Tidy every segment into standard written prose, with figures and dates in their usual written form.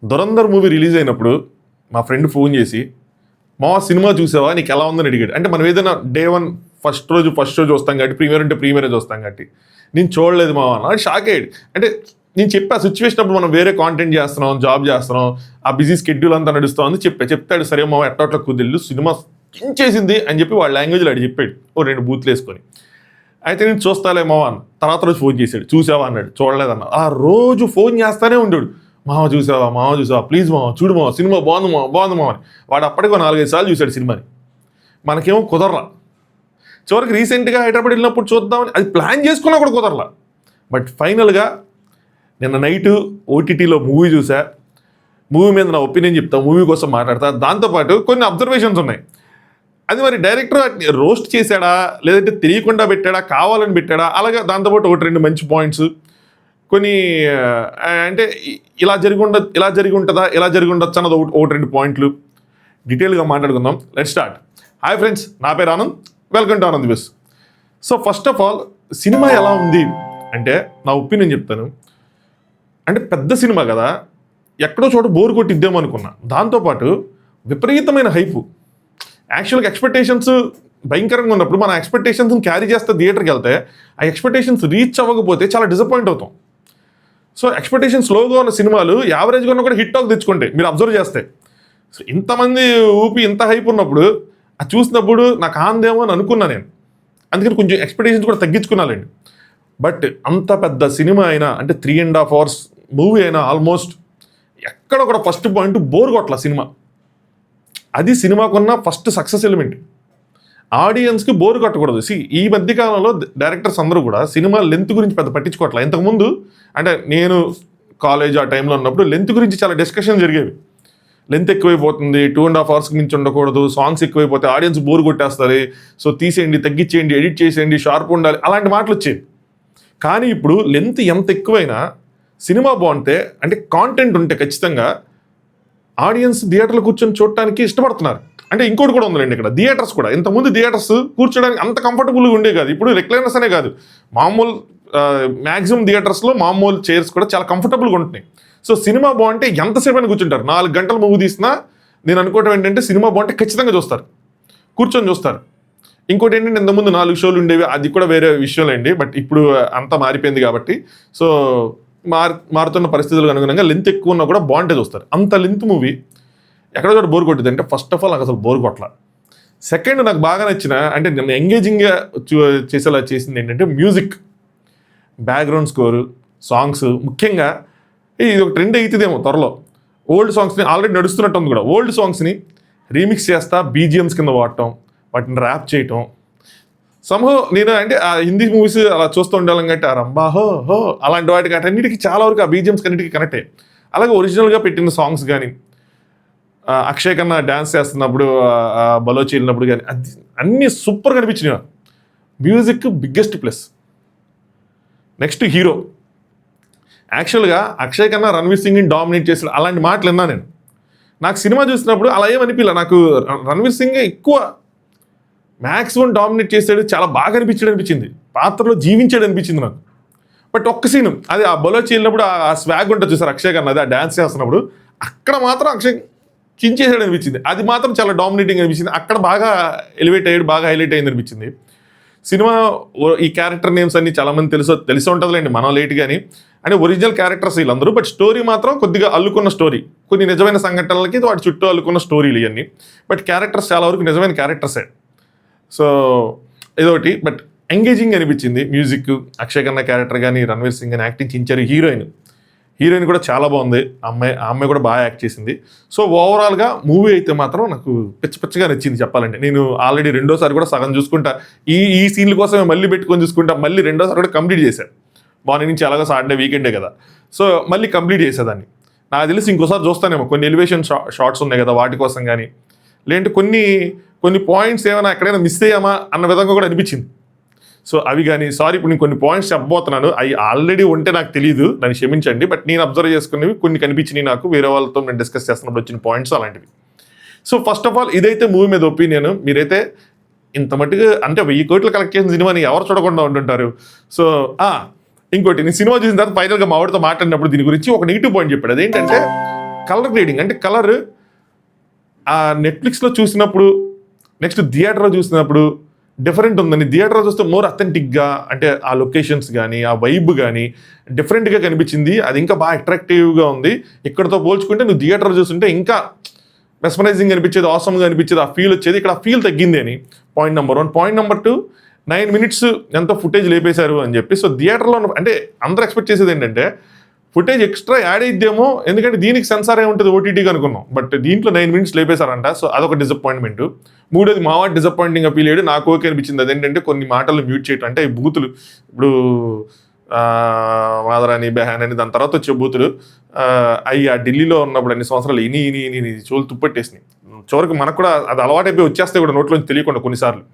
Dhurandhar movie release అయినప్పుడు మా friend phone చేసి, మావా సినిమా చూసావా, నీకు ఎలా ఉందని అడిగాడు. అంటే మనం ఏదైనా డే 1 ఫస్ట్ రోజు వస్తాం కాబట్టి, ప్రీమియర్ ఉంటే ప్రీమియర్ వస్తాం కాబట్టి, నేను చూడలేదు మావా అన్నాడు. షాక్ అయ్యాడు. అంటే నేను చెప్పా సిచ్యువేషన్ అప్పుడు మనం వేరే కాంటెంట్ చేస్తున్నాం, జాబ్ చేస్తున్నాం, ఆ బిజీ స్కెడ్యూల్ అంతా నడుస్తుంది చెప్తాడు. సరే మావా ఎట్టోట్లా కుదిల్లు సినిమా చేసింది అని చెప్పి వాళ్ళ లాంగ్వేజ్లో అడిగి చెప్పాడు. 2 బూత్లు వేసుకొని. అయితే నేను చూస్తాలే మావా అన్న. తర్వాత రోజు ఫోన్ చేశాడు, చూసావా అన్నాడు. చూడలేదన్న. ఆ రోజు ఫోన్ చేస్తానే ఉండాడు. మావ చూసావా ప్లీజ్ మావ చూడు మావ సినిమా బాగుంది మావ అని. వాడు అప్పటికో 4-5 సార్లు చూశాడు సినిమాని. మనకేమో కుదరలా. చివరికి రీసెంట్గా హైదరాబాద్ వెళ్ళినప్పుడు చూద్దామని అది ప్లాన్ చేసుకున్నా కూడా కుదరలా. బట్ ఫైనల్గా నిన్న నైట్ ఓటీటీలో మూవీ చూసా. మూవీ మీద నా ఒపీనియన్ చెప్తా, మూవీ కోసం మాట్లాడతా. దాంతోపాటు కొన్ని అబ్జర్వేషన్స్ ఉన్నాయి. అది మరి డైరెక్టర్ రోస్ట్ చేశాడా, లేదంటే తెలియకుండా పెట్టాడా, కావాలని పెట్టాడా, అలాగే దాంతోపాటు 1-2 మంచి పాయింట్స్, కొన్ని అంటే ఇలా జరిగి ఉంటుందా, ఇలా జరిగి ఉండొచ్చు అన్నది 1-2 పాయింట్లు డీటెయిల్గా మాట్లాడుకుందాం. Let's start. హాయ్ ఫ్రెండ్స్, నా పేరు ఆనంద్. వెల్కమ్ టు ఆనంద్ విస్. So first of all cinema ఎలా ఉంది అంటే నా ఒపీనియన్ చెప్తాను. అంటే పెద్ద సినిమా కదా, ఎక్కడో చోట బోర్ కొట్టిద్దాం అనుకున్నా. దాంతోపాటు విపరీతమైన హైపు. యాక్చువల్గా ఎక్స్పెక్టేషన్స్ భయంకరంగా ఉన్నప్పుడు మన ఎక్స్పెక్టేషన్స్ని క్యారీ చేస్తే థియేటర్కి వెళ్తే ఆ ఎక్స్పెక్టేషన్స్ రీచ్ అవ్వకపోతే చాలా డిసప్పాయింట్ అవుతాం. సో ఎక్స్పెక్టేషన్ స్లోగా ఉన్న సినిమాలు యావరేజ్గా ఉన్న కూడా హిట్ టాక్ తెచ్చుకుంటాయి మీరు అబ్జర్వ్ చేస్తే. సో ఇంతమంది ఊపి ఇంత హైప్ ఉన్నప్పుడు అది చూసినప్పుడు నాకు ఆందేమో అని అనుకున్నా నేను. అందుకని కొంచెం ఎక్స్పెక్టేషన్స్ కూడా తగ్గించుకున్నానండి. బట్ అంత పెద్ద సినిమా అయినా, అంటే 3.5 hours మూవీ అయినా ఆల్మోస్ట్ ఎక్కడ కూడా ఫస్ట్ పాయింట్ బోర్ కొట్ల సినిమా. అది సినిమాకున్న ఫస్ట్ సక్సెస్ ఎలిమెంట్. ఆడియన్స్కి బోర్ కొట్టకూడదు. ఈ మధ్యకాలంలో డైరెక్టర్స్ అందరూ కూడా సినిమా లెంత్ గురించి పెద్ద పట్టించుకోవట్లేదు. ఇంతకుముందు అంటే నేను కాలేజ్ ఆ టైంలో ఉన్నప్పుడు లెంత్ గురించి చాలా డిస్కషన్ జరిగేవి. లెంత్ ఎక్కువైపోతుంది, 2.5 hours మించి ఉండకూడదు, సాంగ్స్ ఎక్కువైపోతే ఆడియన్స్ బోర్ కొట్టేస్తారు, సో తీసేయండి, తగ్గించేయండి, ఎడిట్ చేసేయండి, షార్ప్ ఉండాలి, అలాంటి మాటలు వచ్చేవి. కానీ ఇప్పుడు లెంత్ ఎంత ఎక్కువైనా సినిమా బాగుంటే, అంటే కాంటెంట్ ఉంటే ఖచ్చితంగా ఆడియన్స్ థియేటర్లో కూర్చొని చూడటానికి ఇష్టపడుతున్నారు. అంటే ఇంకోటి కూడా ఉందండి ఇక్కడ, థియేటర్స్ కూడా. ఇంతకుముందు థియేటర్స్ కూర్చోడానికి అంత కంఫర్టబుల్గా ఉండే కాదు. ఇప్పుడు రిక్లైనర్స్ అనే కాదు, మామూలు మ్యాక్సిమం థియేటర్స్లో మామూలు చైర్స్ కూడా చాలా కంఫర్టబుల్గా ఉంటున్నాయి. సో సినిమా బాగుంటే ఎంతసేపు అని కూర్చుంటారు. 4 గంటలు మూవీ తీసినా నేను అనుకోవటం ఏంటంటే సినిమా బాగుంటే ఖచ్చితంగా చూస్తారు, కూర్చొని చూస్తారు. ఇంకోటి ఏంటంటే ఇంతకుముందు 4 షోలు ఉండేవి, అది కూడా వేరే విషయాలండి. బట్ ఇప్పుడు అంతా మారిపోయింది కాబట్టి సో మారుతున్న పరిస్థితులకు అనుగుణంగా లెంత్ ఎక్కువ ఉన్నా కూడా బాగుంటే చూస్తారు. అంత లెంత్ మూవీ ఎక్కడ కూడా బోర్ కొట్టింది అంటే ఫస్ట్ ఆఫ్ ఆల్ నాకు అసలు బోర్ కొట్టల. సెకండ్ నాకు బాగా నచ్చిన, అంటే నేను ఎంగేజింగ్గా చేసేలా చేసింది ఏంటంటే మ్యూజిక్, బ్యాక్గ్రౌండ్ స్కోరు, సాంగ్స్. ముఖ్యంగా ఇది ఒక ట్రెండ్ అవుతుందేమో త్వరలో. ఓల్డ్ సాంగ్స్ని ఆల్రెడీ నడుస్తున్నట్టు ఉంది కూడా, ఓల్డ్ సాంగ్స్ని రీమిక్స్ చేస్తా బీజిఎమ్స్ కింద వాడటం, వాటిని ర్యాప్ చేయటం. సంహో నేను అంటే ఆ హిందీ మూవీస్ అలా చూస్తూ ఉండాలని కంటే ఆ రంబా హో హో అలాంటి వాటికి అన్నిటికీ చాలా వరకు ఆ బీజిఎమ్స్ అన్నిటికీ కనెక్ట్ అయ్యాయి. అలాగే ఒరిజినల్గా పెట్టిన సాంగ్స్ కానీ, అక్షయ్ కన్నా డ్యాన్స్ చేస్తున్నప్పుడు, బలోచి వెళ్ళినప్పుడు కానీ, అది అన్నీ సూపర్గా అనిపించినాయి. Music biggest plus. Next hero. యాక్చువల్గా అక్షయ్ కన్నా రణ్వీర్ సింగ్ని డామినేట్ చేసిన అలాంటి మాటలు విన్నా నేను. నాకు సినిమా చూసినప్పుడు అలా ఏమనిపించలే. నాకు రణ్వీర్ సింగ్ ఎక్కువ మ్యాక్సిమం డామినేట్ చేసాడు, చాలా బాగా అనిపించింది, పాత్రలో జీవించాడు అనిపించింది నాకు. బట్ ఒక్క సీను, అది ఆ బలోచి వెళ్ళినప్పుడు ఆ స్వాగ్ ఉంటుంది చూసారు అక్షయ్ కన్నా, అది ఆ డ్యాన్స్ చేస్తున్నప్పుడు అక్కడ మాత్రం అక్షయ్ చించేసాడు అనిపించింది. అది మాత్రం చాలా డామినేటింగ్ అనిపించింది. అక్కడ బాగా ఎలివేట్ అయ్యాడు, బాగా హైలైట్ అయింది అనిపించింది. సినిమా ఈ క్యారెక్టర్ నేమ్స్ అన్ని చాలామంది తెలిసి ఉంటుందిలేండి, మనం లేట్ కానీ. అంటే ఒరిజినల్ క్యారెక్టర్స్ వీళ్ళందరూ, బట్ స్టోరీ మాత్రం కొద్దిగా అల్లుకున్న స్టోరీ, కొన్ని నిజమైన సంఘటనలకి వాటి చుట్టూ అల్లుకున్న స్టోరీలు ఇవన్నీ. బట్ క్యారెక్టర్స్ చాలా వరకు నిజమైన క్యారెక్టర్సే. సో ఇదొకటి. బట్ ఎంగేజింగ్ అనిపించింది మ్యూజిక్. అక్షయ్ కన్నా క్యారెక్టర్ కానీ, రణ్వీర్ సింగ్ అని యాక్టింగ్ చించారు. హీరోయిన్ కూడా చాలా బాగుంది. ఆ అమ్మాయి కూడా బాగా యాక్ట్ చేసింది. సో ఓవరాల్గా మూవీ అయితే మాత్రం నాకు పిచ్చగా నచ్చింది చెప్పాలంటే. నేను ఆల్రెడీ 2వ సారి కూడా సగం చూసుకుంటా, ఈ సీన్ల కోసమే మళ్ళీ పెట్టుకొని చూసుకుంటా, మళ్ళీ 2వ సారి కూడా కంప్లీట్ చేశాను. మార్నింగ్ నుంచి అలాగే సాటర్డే వీకెండే కదా, సో మళ్ళీ కంప్లీట్ చేసేదాన్ని. నాకు తెలిసి ఇంకోసారి చూస్తానేమో, కొన్ని ఎలివేషన్ షార్ట్స్ ఉన్నాయి కదా వాటి కోసం కానీ, లేదంటే కొన్ని పాయింట్స్ ఏమైనా ఎక్కడైనా మిస్ అయ్యామా అన్న విధంగా కూడా అనిపించింది. సో అవి కానీ, సారీ ఇప్పుడు నేను కొన్ని పాయింట్స్ చెప్పబోతున్నాను, అవి ఆల్రెడీ ఉంటే నాకు తెలియదు, నన్ను క్షమించండి. బట్ నేను అబ్జర్వ్ చేసుకునేవి కొన్ని కనిపించినాయి నాకు, వేరే వాళ్ళతో నేను డిస్కస్ చేస్తున్నప్పుడు వచ్చిన పాయింట్స్ అలాంటివి. సో ఫస్ట్ ఆఫ్ ఆల్ ఇదైతే మూవీ మీద ఒపీనియన్. మీరైతే ఇంత మట్టుగా అంటే 1000 కోట్లు కలెక్ట్ చేసిన సినిమాని ఎవరు చూడకుండా ఉంటుంటారు. సో ఇంకోటి, నేను సినిమా చూసిన తర్వాత ఫైనల్గా మా వాడితో మాట్లాడినప్పుడు దీని గురించి ఒక నెగిటివ్ పాయింట్ చెప్పాడు. అదేంటంటే కలర్ గ్రేడింగ్ అంటే కలర్ ఆ నెట్ఫ్లిక్స్లో చూసినప్పుడు నెక్స్ట్ థియేటర్లో చూసినప్పుడు డిఫరెంట్ ఉందని, థియేటర్లో చూస్తే మోర్ అథెంటిక్గా అంటే ఆ లొకేషన్స్ కానీ ఆ వైబ్ కానీ డిఫరెంట్గా కనిపించింది. అది ఇంకా బాగా అట్రాక్టివ్గా ఉంది. ఇక్కడతో పోల్చుకుంటే నువ్వు థియేటర్లో చూస్తుంటే ఇంకా మెస్మరైజింగ్ అనిపించేది, ఆసమ్గా అనిపించేది, ఆ ఫీల్ వచ్చేది. ఇక్కడ ఆ ఫీల్ తగ్గింది అని point number 1. Point number 2, 9 minutes ఎంతో ఫుటేజ్ లేపేశారు అని చెప్పి. సో థియేటర్లో అంటే అందరూ ఎక్స్పెక్ట్ చేసేది ఏంటంటే ఫుటేజ్ ఎక్స్ట్రా యాడ్ అయిద్దేమో, ఎందుకంటే దీనికి సెన్సార్ ఏముంటుంది ఓటీటీకి అనుకున్నాం, బట్ దీంట్లో 9 minutes లేపేశారంట. సో అదొక డిసప్పాయింట్మెంట్. 3వది మావా డిసప్పాయింటింగ్గా ఫీల్ అయ్యాడు. నాకు ఓకే అనిపించింది. అదేంటంటే కొన్ని మాటలు మ్యూట్ చేయటం, అంటే ఈ బూతులు ఇప్పుడు మాదరాని బెహాన్ అని దాని తర్వాత వచ్చే బూతులు అవి ఆ ఢిల్లీలో ఉన్నప్పుడు అన్ని సంవత్సరాలు ఇని చోలు తుప్పట్టేసినాయి. చివరికి మనకు కూడా అది అలవాటైపోయి వచ్చేస్తే కూడా నోట్లోంచి తెలియకుండా కొన్నిసార్లు.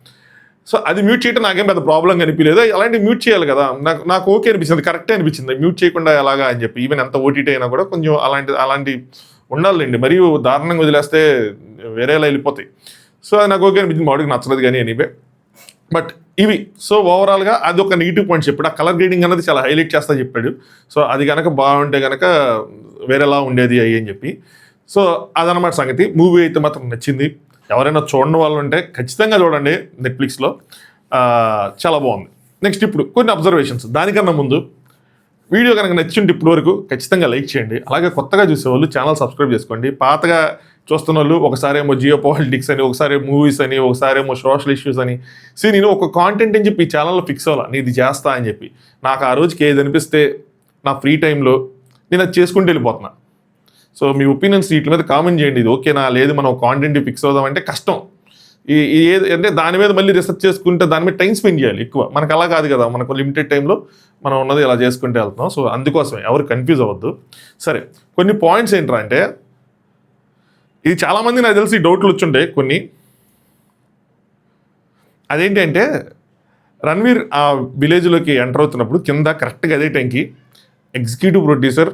సో అది మ్యూట్ చేయడం నాకేం పెద్ద ప్రాబ్లం అనిపించలేదు. అలాంటివి మ్యూట్ చేయాలి కదా, నాకు ఓకే అనిపించింది, కరెక్టే అనిపించింది. మ్యూట్ చేయకుండా ఎలాగా అని చెప్పి, ఈవెన్ ఎంత ఓటీటీ అయినా కూడా కొంచెం అలాంటి ఉండాలండి. మరియు దారుణంగా వదిలేస్తే వేరేలా వెళ్ళిపోతాయి. సో అది నాకు ఓకే అనిపించింది. మాడికి నచ్చలేదు కానీ ఎనీవే. బట్ ఇవి సో ఓవరాల్గా అది ఒక నెగిటివ్ పాయింట్ చెప్పాడు. ఆ కలర్ గ్రేడింగ్ అనేది చాలా హైలైట్ చేస్తా చెప్పాడు. సో అది కనుక బాగుంటే కనుక వేరేలా ఉండేది అయ్యి అని చెప్పి. సో అదనమాట సంగతి. మూవీ అయితే మాత్రం నచ్చింది. ఎవరైనా చూడని వాళ్ళు ఉంటే ఖచ్చితంగా చూడండి నెట్ఫ్లిక్స్లో, చాలా బాగుంది. నెక్స్ట్ ఇప్పుడు కొన్ని అబ్జర్వేషన్స్. దానికన్నా ముందు వీడియో కనుక నచ్చింటే ఇప్పటి వరకు ఖచ్చితంగా లైక్ చేయండి. అలాగే కొత్తగా చూసేవాళ్ళు ఛానల్ సబ్స్క్రైబ్ చేసుకోండి. పాతగా చూస్తున్న వాళ్ళు ఒకసారి ఏమో జియో పాలిటిక్స్ అని, ఒకసారి మూవీస్ అని, ఒకసారి ఏమో సోషల్ ఇష్యూస్ అని. నేను ఒక కాంటెంట్ అని చెప్పి ఈ ఛానల్లో ఫిక్స్ అవ్వాలి, నేను ఇది చేస్తా అని చెప్పి. నాకు ఆ రోజుకి ఏది అనిపిస్తే నా ఫ్రీ టైంలో నేను అది చేసుకుంటూ వెళ్ళిపోతున్నా. సో మీ ఒపీనియన్స్ వీటి మీద కామెంట్ చేయండి. ఇది ఓకేనా, లేదు మనం కాంటెంట్ ఫిక్స్ అవుదామంటే కష్టం. ఏది అంటే దాని మీద మళ్ళీ రీసెర్చ్ చేసుకుంటే దాని మీద టైం స్పెండ్ చేయాలి ఎక్కువ. మనకు అలా కాదు కదా, మనకు లిమిటెడ్ టైంలో మనం ఉన్నది ఇలా చేసుకుంటూ వెళ్తున్నాం. సో అందుకోసమే ఎవరు కన్ఫ్యూజ్ అవ్వద్దు. సరే, కొన్ని పాయింట్స్ ఏంట్రా అంటే, ఇది చాలామంది నాకు తెలిసి డౌట్లు వచ్చుంటాయి కొన్ని. అదేంటి అంటే, రణ్వీర్ ఆ విలేజ్లోకి ఎంటర్ అవుతున్నప్పుడు కింద కరెక్ట్గా అదే టైంకి ఎగ్జిక్యూటివ్ ప్రొడ్యూసర్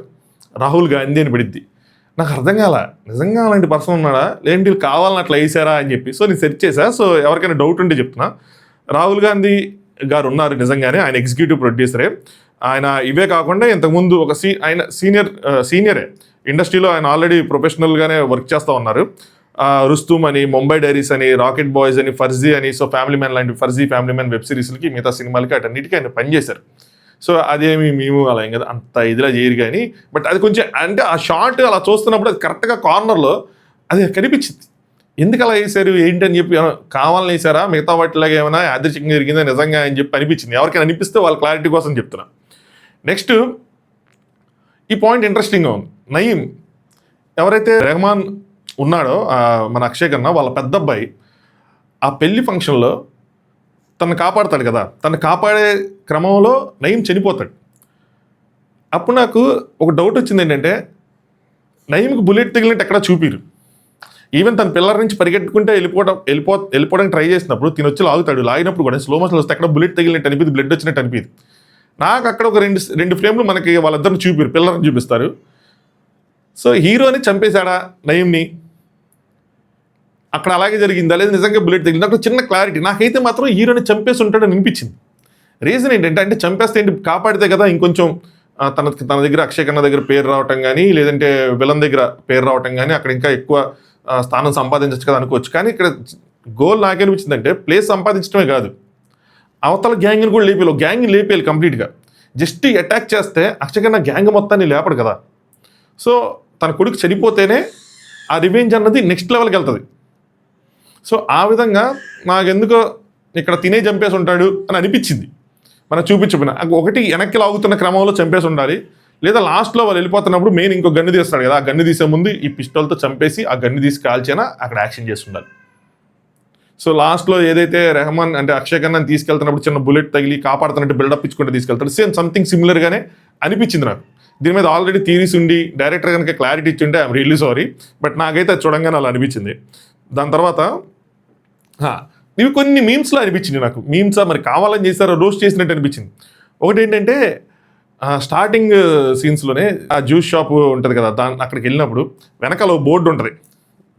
రాహుల్ గాంధీ అని పడిద్ది. నాకు అర్థం కాల, నిజంగా అలాంటి పర్సన్ ఉన్నాడా, లేదంటే వీళ్ళు కావాలని అట్లా వేసారా అని చెప్పి. సో నేను సెర్చ్ చేశా. సో ఎవరికైనా డౌట్ ఉంటే చెప్తున్నా, రాహుల్ గాంధీ గారు ఉన్నారు నిజంగానే, ఆయన ఎగ్జిక్యూటివ్ ప్రొడ్యూసరే. ఆయన ఇవే కాకుండా ఇంతకుముందు ఒక ఆయన సీనియరే ఇండస్ట్రీలో. ఆయన ఆల్రెడీ ప్రొఫెషనల్గానే వర్క్ చేస్తూ ఉన్నారు. రుస్తుమ్ అని, ముంబై డైరీస్ అని, రాకెట్ బాయ్స్ అని, ఫర్జీ అని, సో ఫ్యామిలీ మ్యాన్ లాంటి ఫర్జీ ఫ్యామిలీ మ్యాన్ వెబ్ సిరీస్లకి, మిగతా సినిమాలకి అటన్నిటికీ ఆయన పనిచేశారు. సో అదేమి మేము అలా ఏం కదా అంత ఇదిలా చేయరు కానీ, బట్ అది కొంచెం అంటే ఆ షార్ట్ అలా చూస్తున్నప్పుడు అది కరెక్ట్గా కార్నర్లో అది కనిపించింది. ఎందుకు అలా వేసారు ఏంటని చెప్పి, కావాలని వేసారా, మిగతా వాటిలాగా ఏమైనా యాదృచ్ఛికంగా జరిగిందా నిజంగా అని చెప్పి అనిపించింది. ఎవరికైనా అనిపిస్తే వాళ్ళ క్లారిటీ కోసం చెప్తున్నా. నెక్స్ట్ ఈ పాయింట్ ఇంట్రెస్టింగ్గా ఉంది. నయీం ఎవరైతే రెహమాన్ ఉన్నాడో మన అక్షయ్ కన్నా వాళ్ళ పెద్ద అబ్బాయి, ఆ పెళ్లి ఫంక్షన్లో తను కాపాడతాడు కదా, తను కాపాడే క్రమంలో నయీం చనిపోతాడు. అప్పుడు నాకు ఒక డౌట్ వచ్చింది ఏంటంటే, నయీంకి బుల్లెట్ తగిలినట్టు ఎక్కడా చూపిరు. ఈవెన్ తన పిల్లల నుంచి పరిగెట్టుకుంటే వెళ్ళిపోవడానికి ట్రై చేసినప్పుడు తిని వచ్చి లాగినప్పుడు కూడా స్లో మోషన్ వస్తే ఎక్కడ బుల్లెట్ తగిలినట్టు అనిపిది, బ్లడ్ వచ్చినట్టు అనిపిది. నాకు అక్కడ ఒక రెండు ఫ్రేమ్లు మనకి వాళ్ళిద్దరిని చూపిరు, పిల్లలని చూపిస్తారు. సో హీరోని చంపేశాడా నయీంని, అక్కడ అలాగే జరిగిందా లేదా నిజంగా బుల్లెట్ తగిలింది, అక్కడ చిన్న క్లారిటీ. నాకైతే మాత్రం హీరోని చంపేసి ఉంటాడని అనిపించింది. రీజన్ ఏంటంటే, అంటే చంపేస్తే ఏంటి, కాపాడితే కదా ఇంకొంచెం తన దగ్గర అక్షయ్ ఖన్నా దగ్గర పేరు రావటం కానీ, లేదంటే విలన్ దగ్గర పేరు రావటం కానీ, అక్కడ ఇంకా ఎక్కువ స్థానం సంపాదించవచ్చు కదా అనుకోవచ్చు. కానీ ఇక్కడ గోల్ నాకేమనిపించిందంటే, ప్లేస్ సంపాదించడమే కాదు, అవతల గ్యాంగ్ని కూడా లేపేయాలి, గ్యాంగ్ని లేపేయాలి కంప్లీట్గా. జస్ట్ అటాక్ చేస్తే అక్షయ్ ఖన్నా గ్యాంగ్ మొత్తాన్ని లేపడు కదా. సో తన కొడుకు చనిపోతేనే ఆ రివెంజ్ అన్నది నెక్స్ట్ లెవెల్కి వెళ్తుంది. సో ఆ విధంగా నాకెందుకో ఇక్కడ తినే చంపేసి ఉంటాడు అని అనిపించింది. మనం చూపించబోయినా ఒకటి వెనక్కి లాగుతున్న క్రమంలో చంపేసి ఉండాలి, లేదా లాస్ట్లో వాళ్ళు వెళ్ళిపోతున్నప్పుడు మెయిన్ ఇంకో గన్ను తీస్తాడు కదా, ఆ గన్ను తీసే ముందు ఈ పిస్టల్తో చంపేసి ఆ గన్ను తీసి కాల్చైనా అక్కడ యాక్షన్ చేస్తుండాలి. సో లాస్ట్లో ఏదైతే రెహమాన్ అంటే అక్షయ్ ఖన్నాని తీసుకెళ్తున్నప్పుడు చిన్న బుల్లెట్ తగిలి కాపాడుతున్నట్టు బిల్డప్ ఇచ్చుకుంటూ తీసుకెళ్తాడు, సేమ్ సంథింగ్ సిమిలర్గానే అనిపించింది నాకు. దీని మీద ఆల్రెడీ థీరీస్ ఉండి డైరెక్టర్ కనుక క్లారిటీ ఇచ్చింటే ఐఎమ్ రియల్లీ సారీ, బట్ నాకైతే అది చూడంగానే అలా అనిపించింది. దాని తర్వాత ఇవి కొన్ని మీమ్స్లో అనిపించింది నాకు. మీమ్సా మరి కావాలని చేశారో, రోస్ట్ చేసినట్టు అనిపించింది. ఒకటి ఏంటంటే, స్టార్టింగ్ సీన్స్లోనే ఆ జ్యూస్ షాప్ ఉంటుంది కదా, అక్కడికి వెళ్ళినప్పుడు వెనకాల బోర్డు ఉంటుంది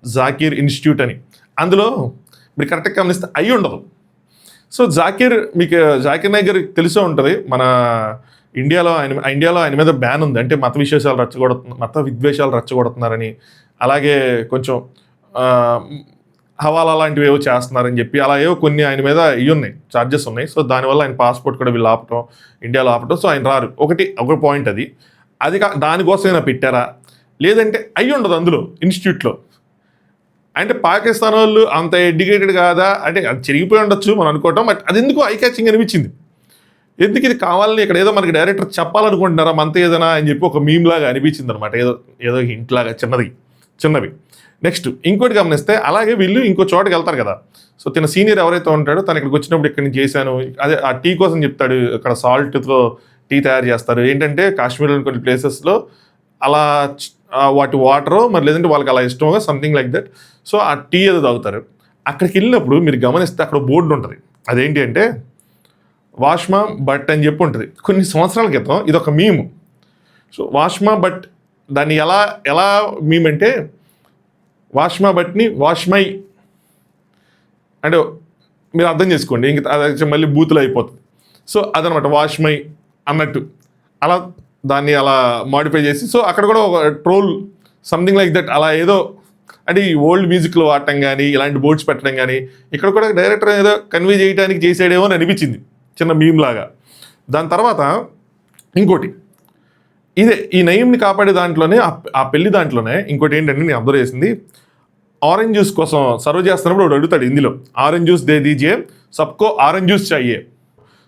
జాకీర్ ఇన్స్టిట్యూట్ అని. అందులో మీరు కరెక్ట్గా గమనిస్తే అయ్యి ఉండదు. సో జాకీర్ నాయక్ గారికి తెలిసే ఉంటుంది, మన ఇండియాలో ఆయన మీద బ్యాన్ ఉంది, అంటే మత విద్వేషాలు రెచ్చగొడుతున్నారని, అలాగే కొంచెం ఆ, హవాలా లాంటివి ఏవో చేస్తున్నారని చెప్పి అలా ఏవో కొన్ని ఆయన మీద ఉన్నాయి, ఛార్జెస్ ఉన్నాయి. సో దానివల్ల ఆయన పాస్పోర్ట్ కూడా వీళ్ళు ఆపటం, ఇండియాలో ఆపటం. సో ఆయన రారు. ఒక పాయింట్ అది. దానికోసమైనా పెట్టారా, లేదంటే అయ్యి ఉండదు అందులో ఇన్స్టిట్యూట్లో. అంటే పాకిస్తాన్ వాళ్ళు అంత ఎడ్యుకేటెడ్ కాదా అంటే అది చెరిగిపోయి ఉండొచ్చు మనం అనుకోవటం. బట్ అది ఎందుకు ఐ క్యాచింగ్ అనిపించింది. ఎందుకు ఇది కావాలని ఇక్కడ ఏదో మనకి డైరెక్టర్ చెప్పాలనుకుంటున్నారా మంత ఏదైనా అని చెప్పి ఒక మీమ్ లాగా అనిపించింది అనమాట. ఏదో హింట్ లాగా చిన్నవి. నెక్స్ట్ ఇంకోటి గమనిస్తే, అలాగే వీళ్ళు ఇంకో చోటకి వెళ్తారు కదా. సో తన సీనియర్ ఎవరైతే ఉంటాడో తను ఇక్కడికి వచ్చినప్పుడు ఇక్కడ నుంచి చేశాను, అదే ఆ టీ కోసం చెప్తాడు. ఇక్కడ సాల్ట్తో టీ తయారు చేస్తారు. ఏంటంటే కాశ్మీర్లోని కొన్ని ప్లేసెస్లో అలా వాటి వాటరో మరి లేదంటే వాళ్ళకి అలా ఇష్టంగా సంథింగ్ లైక్ దట్. సో ఆ టీ ఏదో తాగుతారు. అక్కడికి వెళ్ళినప్పుడు మీరు గమనిస్తే అక్కడ బోర్డు ఉంటుంది. అదేంటి అంటే వాష్మా బట్ అని చెప్పి ఉంటుంది. కొన్ని సంవత్సరాల క్రితం ఇది ఒక మీము. సో వాష్మా బట్ దాన్ని ఎలా మీమ్ అంటే వాష్మా బట్ని వాష్మై అంటే మీరు అర్థం చేసుకోండి. ఇంక అది మళ్ళీ బూతులు అయిపోతుంది. సో అదనమాట వాష్మై అన్నట్టు అలా దాన్ని అలా మాడిఫై చేసి, సో అక్కడ కూడా ఒక ట్రోల్ సంథింగ్ లైక్ దట్ అలా ఏదో అంటే ఈ ఓల్డ్ మ్యూజిక్లో వాడటం కానీ ఇలాంటి బోర్డ్స్ పెట్టడం కానీ ఇక్కడ కూడా డైరెక్టర్ ఏదో కన్వే చేయడానికి చేసాడేమో అని అనిపించింది, చిన్న మీమ్ లాగా. దాని తర్వాత ఇంకోటి ఇదే ఈ నయంని కాపాడే దాంట్లోనే ఆ పెళ్లి దాంట్లోనే ఇంకోటి ఏంటంటే నేను అబ్జర్వ్ చేసింది, ఆరెంజ్ జ్యూస్ కోసం సర్వ్ చేస్తున్నప్పుడు వాడు అడుగుతాడు హిందీలో, ఆరెంజ్ జ్యూస్ దే దీజియే సబ్కో ఆరెంజ్ జ్యూస్ చాయే.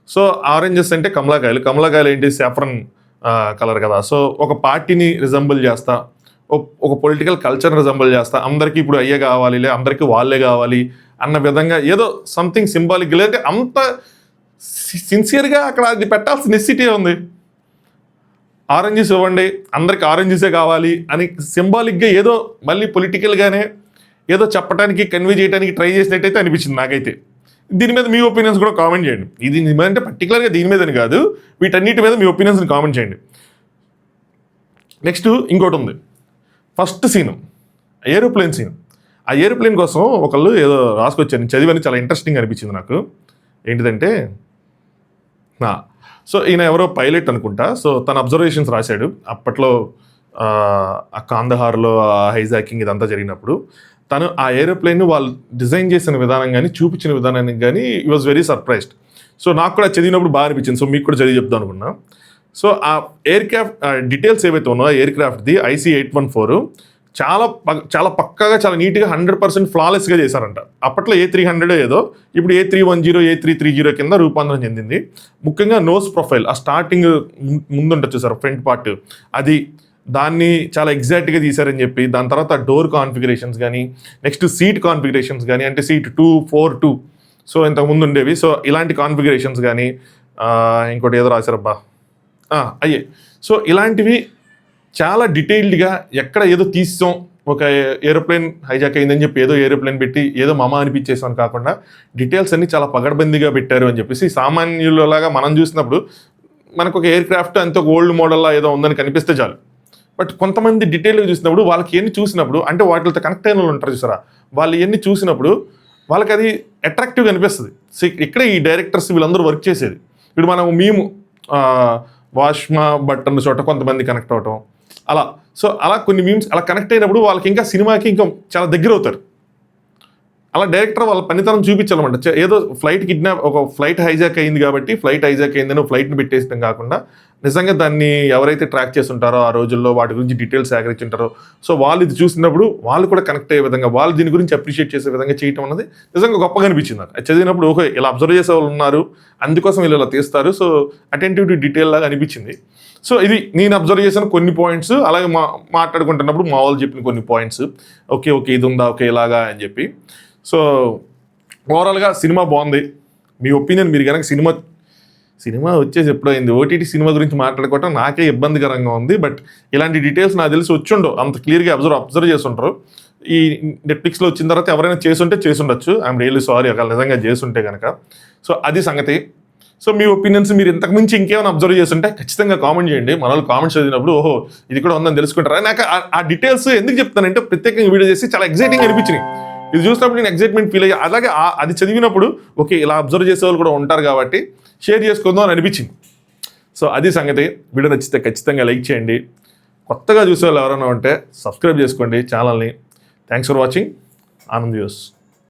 సో ఆరెంజెస్ అంటే కమలాకాయలు ఏంటి సాఫ్రన్ కలర్ కదా. సో ఒక పార్టీని రిజంబుల్ చేస్తా, ఒక పొలిటికల్ కల్చర్ని రిజంబుల్ చేస్తా, అందరికీ ఇప్పుడు అయ్యే కావాలి, అందరికీ వాళ్ళే కావాలి అన్న విధంగా ఏదో సంథింగ్ సింబాలిక్. లేదంటే అంత సిన్సియర్గా అక్కడ అది పెట్టాల్సిన నెసిటీ ఉంది. ఆరెంజెస్ ఇవ్వండి, అందరికి ఆరెంజెసే కావాలి అని సింబాలిక్గా ఏదో మళ్ళీ పొలిటికల్గానే ఏదో చెప్పడానికి కన్వే చేయడానికి ట్రై చేసినట్టయితే అనిపించింది నాకైతే. దీని మీద మీ ఒపీనియన్స్ కూడా కామెంట్ చేయండి. ఇది అంటే పర్టికులర్గా దీని మీదని కాదు, వీటన్నిటి మీద మీ ఒపీనియన్స్ని కామెంట్ చేయండి. నెక్స్ట్ ఇంకోటి ఉంది, ఫస్ట్ సీను ఏరోప్లేన్ సీన్. ఆ ఏరోప్లేన్ కోసం ఒకళ్ళు ఏదో రాసుకొచ్చారు, చదివని చాలా ఇంట్రెస్టింగ్ అనిపించింది నాకు. ఏంటిదంటే సో ఈయన ఎవరో పైలట్ అనుకుంటా. సో తన అబ్జర్వేషన్స్ రాశాడు అప్పట్లో ఆ కాందహార్లో హైజాకింగ్ ఇదంతా జరిగినప్పుడు. తను ఆ ఏరోప్లేన్ వాళ్ళు డిజైన్ చేసిన విధానం కానీ చూపించిన విధానానికి కానీ ఈ వాజ్ వెరీ సర్ప్రైజ్డ్. సో నాకు కూడా చదివినప్పుడు బాగా అనిపించింది. సో మీకు కూడా చదివి చెప్దాం అనుకున్నా. సో ఆ ఎయిర్క్రాఫ్ట్ డీటెయిల్స్ ఏవైతే ఉన్నాయో ఎయిర్క్రాఫ్ట్ది IC-814 చాలా పక్కాగా చాలా నీట్గా 100% ఫ్లాలెస్గా చేశారంట. అప్పట్లో A300 ఏదో, ఇప్పుడు A310 A330 కింద రూపాంతరం చెందింది. ముఖ్యంగా నోస్ ప్రొఫైల్ ఆ స్టార్టింగ్ ముందుంటచ్చు సార్ ఫ్రంట్ పార్ట్, అది దాన్ని చాలా ఎగ్జాక్ట్గా తీశారని చెప్పి, దాని తర్వాత డోర్ కాన్ఫిగరేషన్స్ కానీ నెక్స్ట్ సీట్ కాన్ఫిగరేషన్స్ కానీ, అంటే సీట్ 242 సో ఇంతకుముందు ఉండేవి. సో ఇలాంటి కాన్ఫిగరేషన్స్ కానీ ఇంకోటి ఏదో రాశారబ్బా అయ్యే. సో ఇలాంటివి చాలా డీటెయిల్డ్గా ఎక్కడ ఏదో తీసాం, ఒక ఏరోప్లేన్ హైజాక్ అయిందని చెప్పి ఏదో ఏరోప్లేన్ పెట్టి ఏదో మమ అనిపించేసాం కాకుండా డీటెయిల్స్ అన్ని చాలా పగడ్బందీగా పెట్టారు అని చెప్పేసి, సామాన్యులలాగా మనం చూసినప్పుడు మనకు ఒక ఎయిర్ క్రాఫ్ట్ అంత ఒక ఓల్డ్ మోడల్లా ఏదో ఉందని కనిపిస్తే చాలు. బట్ కొంతమంది డీటెయిల్గా చూసినప్పుడు వాళ్ళకి ఎన్ని చూసినప్పుడు అంటే వాటితో కనెక్ట్ అయిన వాళ్ళు ఉంటారు చూసారా, వాళ్ళు ఎన్ని చూసినప్పుడు వాళ్ళకి అది అట్రాక్టివ్గా అనిపిస్తుంది. సో ఇక్కడ ఈ డైరెక్టర్స్ వీళ్ళందరూ వర్క్ చేసేది. ఇప్పుడు మనం మేము వాష్మా బట్టన్ చోట కొంతమంది కనెక్ట్ అవటం అలా. సో అలా కొన్ని మీమ్స్ అలా కనెక్ట్ అయినప్పుడు వాళ్ళకి ఇంకా సినిమాకి ఇంకా చాలా దగ్గర అవుతారు. అలా డైరెక్టర్ వాళ్ళ పనితనం చూపించాలన్నమాట. ఏదో ఒక ఫ్లైట్ హైజాక్ అయింది కాబట్టి ఫ్లైట్ హైజాక్ అయిందని ఫ్లైట్ని పెట్టేయడం కాకుండా నిజంగా దాన్ని ఎవరైతే ట్రాక్ చేస్తుంటారో ఆ రోజుల్లో వాటి గురించి డీటెయిల్స్ సేకరించుంటారో సో వాళ్ళు ఇది చూసినప్పుడు వాళ్ళు కూడా కనెక్ట్ అయ్యే విధంగా, వాళ్ళు దీని గురించి అప్రిషియేట్ చేసే విధంగా చేయటం అన్నది నిజంగా గొప్పగా అనిపించింది నాకు. అది చదివినప్పుడు ఓకే ఇలా అబ్జర్వ్ చేసే వాళ్ళు ఉన్నారు, అందుకోసం వీళ్ళు ఇలా తీస్తారు. సో అటెంటివ్ టు డీటెయిల్ లాగా అనిపించింది. సో ఇది నేను అబ్జర్వ్ చేసిన కొన్ని పాయింట్స్, అలాగే మాట్లాడుకుంటున్నప్పుడు మా వాళ్ళు చెప్పిన కొన్ని పాయింట్స్, ఓకే ఇది ఉందా ఓకే ఇలాగా అని చెప్పి. సో ఓవరాల్గా సినిమా బాగుంది. మీ ఒపీనియన్, మీరు కనుక సినిమా వచ్చేసి ఎప్పుడైంది OTT సినిమా గురించి మాట్లాడుకోవటం నాకే ఇబ్బందికరంగా ఉంది. బట్ ఇలాంటి డీటెయిల్స్ నాకు తెలిసి వచ్చుండవు, అంత క్లియర్గా అబ్జర్వ్ చేస్తుంటారు. ఈ నెట్ఫ్లిక్స్లో వచ్చిన తర్వాత ఎవరైనా చేసుండొచ్చు. ఐఎమ్ రియల్లీ సారీ ఒకవేళ నిజంగా చేస్తుంటే కనుక. సో అది సంగతి. సో మీ ఒపీనియన్స్ మీరు ఇంతకు మించి ఇంకేమైనా అబ్జర్వ్ చేస్తుంటే ఖచ్చితంగా కామెంట్ చేయండి. మన వాళ్ళు కామెంట్స్ చదివినప్పుడు ఓహో ఇది కూడా ఉందని తెలుసుకుంటారా. నాకు ఆ డీటెయిల్స్ ఎందుకు చెప్తానంటే ప్రత్యేకంగా వీడియో చేసి చాలా ఎగ్జైటింగ్ అనిపించినాయి. ఇది చూసినప్పుడు నేను ఎగ్జైట్మెంట్ ఫీల్ అయ్యా. అలాగే అది చదివినప్పుడు ఓకే ఇలా అబ్జర్వ్ చేసే వాళ్ళు కూడా ఉంటారు కాబట్టి షేర్ చేసుకుందాం అని అనిపించింది. సో అది సంగతి. వీడియో నచ్చితే ఖచ్చితంగా లైక్ చేయండి. కొత్తగా చూసే వాళ్ళు ఎవరైనా ఉంటే సబ్స్క్రైబ్ చేసుకోండి ఛానల్ని. Thanks for watching. Anand views.